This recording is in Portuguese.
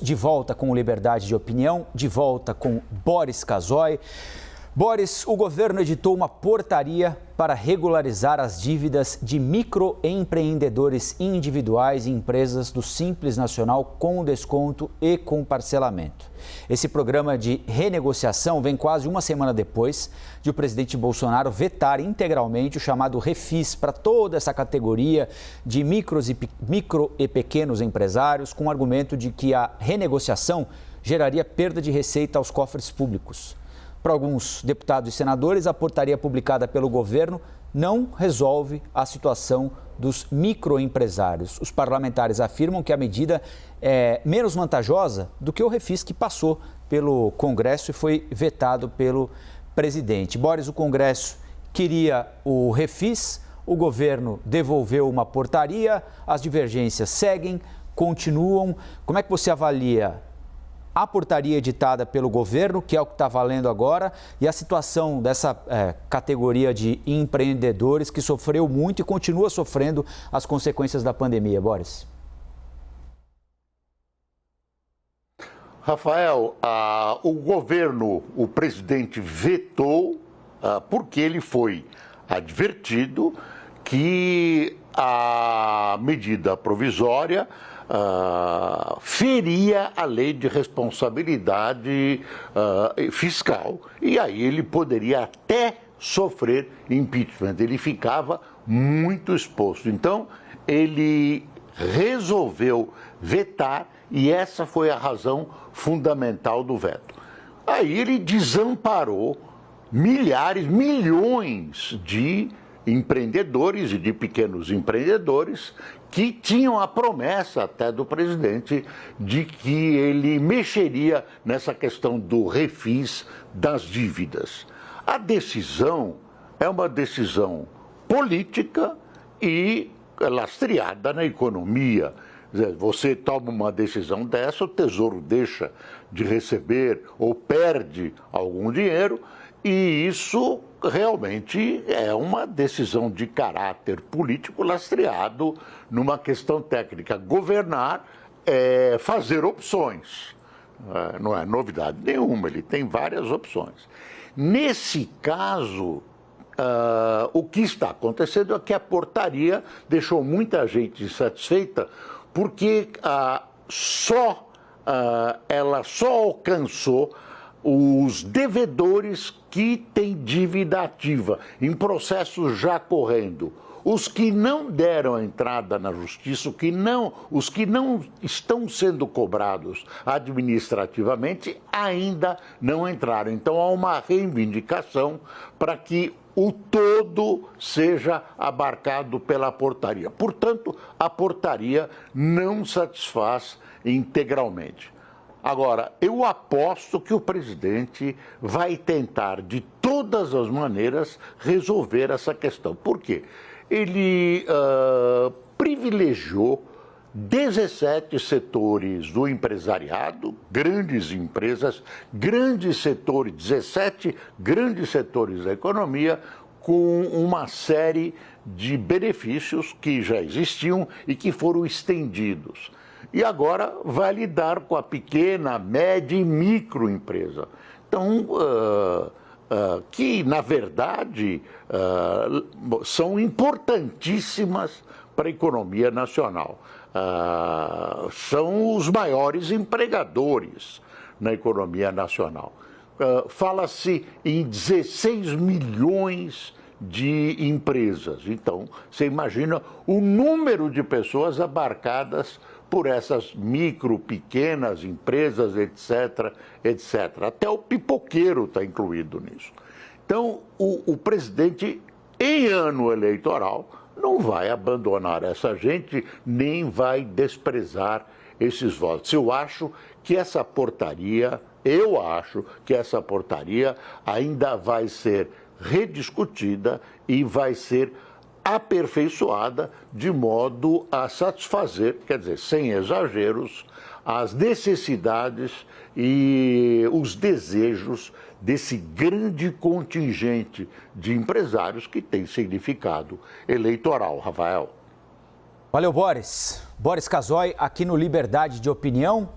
de volta com o Liberdade de Opinião, de volta com Boris Casoy. Boris, o governo editou uma portaria para regularizar as dívidas de microempreendedores individuais e empresas do Simples Nacional com desconto e com parcelamento. Esse programa de renegociação vem quase uma semana depois de o presidente Bolsonaro vetar integralmente o chamado Refis para toda essa categoria de micro e pequenos empresários, com o argumento de que a renegociação geraria perda de receita aos cofres públicos. Para alguns deputados e senadores, a portaria publicada pelo governo não resolve a situação dos microempresários. Os parlamentares afirmam que a medida é menos vantajosa do que o Refis que passou pelo Congresso e foi vetado pelo presidente. Boris, o Congresso queria o Refis, o governo devolveu uma portaria, as divergências seguem, continuam. Como é que você avalia a portaria editada pelo governo, que é o que está valendo agora, e a situação dessa categoria de empreendedores que sofreu muito e continua sofrendo as consequências da pandemia? Boris. Rafael, o governo, o presidente vetou porque ele foi advertido que a medida provisória feria a lei de responsabilidade fiscal e aí ele poderia até sofrer impeachment. Ele ficava muito exposto. Então, ele resolveu vetar e essa foi a razão fundamental do veto. Aí ele desamparou milhões de empreendedores e de pequenos empreendedores que tinham a promessa até do presidente de que ele mexeria nessa questão do refis das dívidas. A decisão é uma decisão política e lastreada na economia. Você toma uma decisão dessa, o Tesouro deixa de receber ou perde algum dinheiro e isso realmente é uma decisão de caráter político lastreado numa questão técnica. Governar é fazer opções, não é novidade nenhuma, ele tem várias opções. Nesse caso, o que está acontecendo é que a portaria deixou muita gente insatisfeita porque ela só alcançou os devedores que têm dívida ativa, em processo já correndo. Os que não deram a entrada na justiça, os que não estão sendo cobrados administrativamente, ainda não entraram. Então, há uma reivindicação para que o todo seja abarcado pela portaria. Portanto, a portaria não satisfaz integralmente. Agora, eu aposto que o presidente vai tentar, de todas as maneiras, resolver essa questão. Por quê? Ele privilegiou 17 setores do empresariado, grandes empresas, grandes setores, 17 grandes setores da economia, com uma série de benefícios que já existiam e que foram estendidos. E agora vai lidar com a pequena, média e microempresa. Então, que, na verdade, são importantíssimas para a economia nacional. São os maiores empregadores na economia nacional. Fala-se em 16 milhões de empresas. Então, você imagina o número de pessoas abarcadas por essas micro, pequenas empresas, etc., etc. Até o pipoqueiro está incluído nisso. Então, o presidente, em ano eleitoral, não vai abandonar essa gente, nem vai desprezar esses votos. Eu acho que essa portaria ainda vai ser rediscutida e vai ser aperfeiçoada de modo a satisfazer, quer dizer, sem exageros, as necessidades e os desejos desse grande contingente de empresários que tem significado eleitoral, Rafael. Valeu, Boris. Boris Casoy, aqui no Liberdade de Opinião.